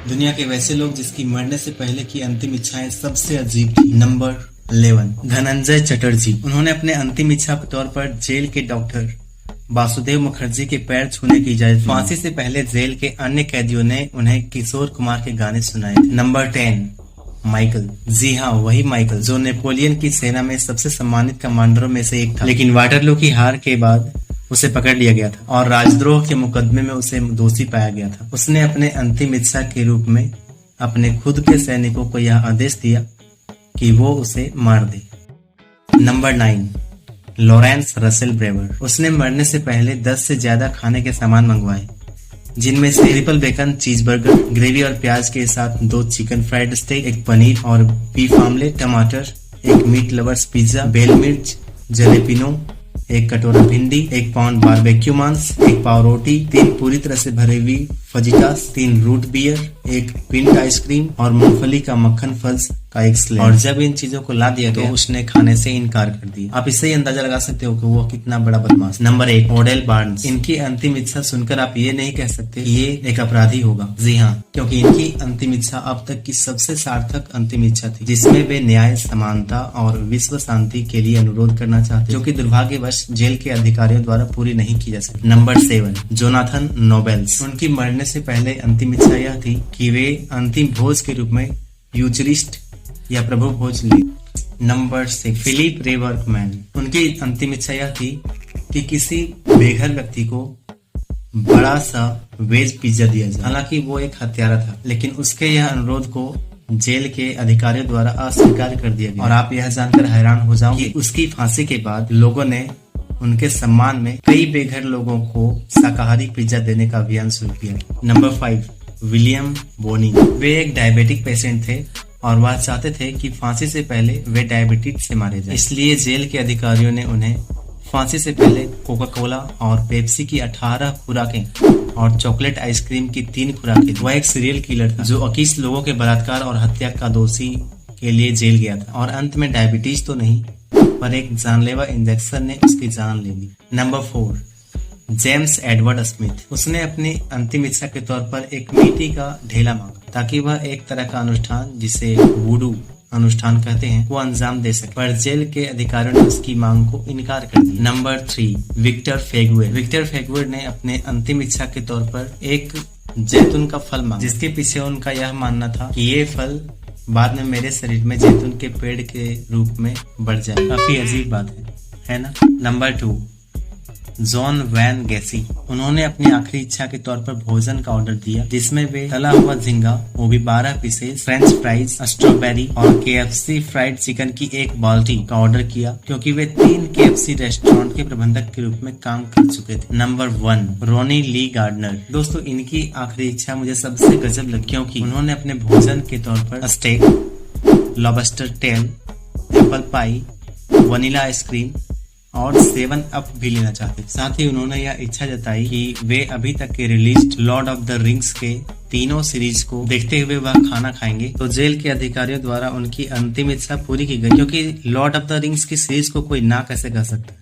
दुनिया के वैसे लोग जिसकी मरने से पहले की अंतिम इच्छाएं सबसे अजीब थी। नंबर 11, धनंजय चटर्जी। उन्होंने अपने अंतिम इच्छा के तौर पर जेल के डॉक्टर वासुदेव मुखर्जी के पैर छूने की इजाजत। फांसी से पहले जेल के अन्य कैदियों ने उन्हें किशोर कुमार के गाने सुनाए थे। Number 10, Michael. जी हाँ, वही माइकल जो नेपोलियन की सेना में सबसे सम्मानित कमांडरों में से एक था, लेकिन वाटरलू की हार के बाद उसे पकड़ लिया गया था और राजद्रोह के मुकदमे में उसे दोषी पाया गया था। उसने अपने अंतिम इच्छा के रूप में अपने खुद के सैनिकों को यह आदेश दिया कि वो उसे मार दे। Number 9, Lawrence Russell Brewer. उसने मरने से पहले 10 से ज्यादा खाने के सामान मंगवाए, जिनमें से ट्रिपल बेकन चीजबर्गर, ग्रेवी और प्याज के साथ 2 चिकन फ्राइड स्टेक, 1 पनीर और बीफ आमलेट, टमाटर, 1 मीट लवर्स पिज्जा, बेल मिर्च, जलेपिनो, 1 कटोरा भिंडी, 1 पाउंड बारबेक्यू मांस, 1 पाव रोटी, 3 पूरी तरह से भरे हुई fajitas, 3 root beer, 1 pint ice cream और मूंगफली का मक्खन फल्स का 1 स्लेब। और जब इन चीजों को ला दिया तो उसने खाने से इनकार कर दिया। आप इससे ही अंदाजा लगा सकते हो कि वो कितना बड़ा बदमाश। Number 1, O'Dell Barnes. इनकी अंतिम इच्छा सुनकर आप ये नहीं कह सकते कि ये एक अपराधी होगा। जी हाँ, क्योंकि इनकी अंतिम इच्छा अब तक की सबसे सार्थक अंतिम इच्छा थी, जिसमें वे न्याय, समानता और विश्व शांति के लिए अनुरोध करना चाहते, जो कि दुर्भाग्यवश जेल के अधिकारियों द्वारा पूरी नहीं की जा सकी। Number 7, Jonathan nobles. उनकी मरने से पहले अंतिम इच्छा यह थी कि वे अंतिम भोज के रूप में यूचरिस्ट या प्रभु भोज ले। नंबर 6, फिलिप रे वर्कमैन। उनकी अंतिम इच्छा यह थी कि किसी बेघर व्यक्ति को बड़ा सा वेज पिज्जा दिया जाए। हालांकि वो एक हत्यारा था, लेकिन उसके यह अनुरोध को जेल के अधिकारियों द्वारा अस्वीकार कर दिया गया। और आप यह जानकर हैरान हो जाओगे कि उसकी फांसी के बाद लोगों ने उनके सम्मान में कई बेघर लोगों को शाकाहारी पिज्जा देने का अभियान शुरू किया। नंबर 5, विलियम बोनी। वे एक डायबिटिक पेशेंट थे और वह चाहते थे कि फांसी से पहले वे डायबिटीज से मारे जाएं। इसलिए जेल के अधिकारियों ने उन्हें फांसी से पहले कोका कोला और पेप्सी की 18 खुराकें और चॉकलेट आइसक्रीम की 3 खुराकें। वह एक सीरियल किलर था जो 21 लोगों के बलात्कार और हत्या का दोषी के लिए जेल गया था और अंत में डायबिटीज तो नहीं पर एक जानलेवा इंजेक्शन ने उसकी जान ले ली। Number 4, James Edward Smith. उसने अपनी अंतिम इच्छा के तौर पर एक मिट्टी का ढेला मांगा ताकि वह एक तरह का अनुष्ठान, जिसे वुडू अनुष्ठान कहते हैं, वो अंजाम दे सके, पर जेल के अधिकारियों ने उसकी मांग को इनकार कर दिया। Number 3, Victor Feguer. Victor Feguer ने अपने अंतिम इच्छा के तौर पर एक जैतून का फल मांगा, जिसके पीछे उनका यह मानना था कि ये फल बाद में मेरे शरीर में जैतून के पेड़ के रूप में बढ़ जाए। काफी अजीब बात है ना। Number 2, John Wayne Gacy. उन्होंने अपनी आखिरी इच्छा के तौर पर भोजन का ऑर्डर दिया, जिसमें वे तला हुआ झींगा, वो भी 12 पीसेस, फ्रेंच फ्राइज, स्ट्रॉबेरी और KFC फ्राइड चिकन की 1 बाल्टी का ऑर्डर किया, क्योंकि वे 3 KFC रेस्टोरेंट के प्रबंधक के रूप में काम कर चुके थे। नंबर 1, रोनी ली गार्डनर। दोस्तों, इनकी आखिरी इच्छा मुझे सबसे गजब लगी, क्योंकि उन्होंने अपने भोजन के तौर पर steak, lobster tail, apple pie, vanilla ice cream और 7 अप भी लेना चाहते। साथ ही उन्होंने यह इच्छा जताई कि वे अभी तक के released Lord of the rings के तीनों सीरीज को देखते हुए वह खाना खाएंगे। तो जेल के अधिकारियों द्वारा उनकी अंतिम इच्छा पूरी की गई, क्योंकि लॉर्ड ऑफ द रिंग्स की सीरीज को कोई ना कैसे कह सकता।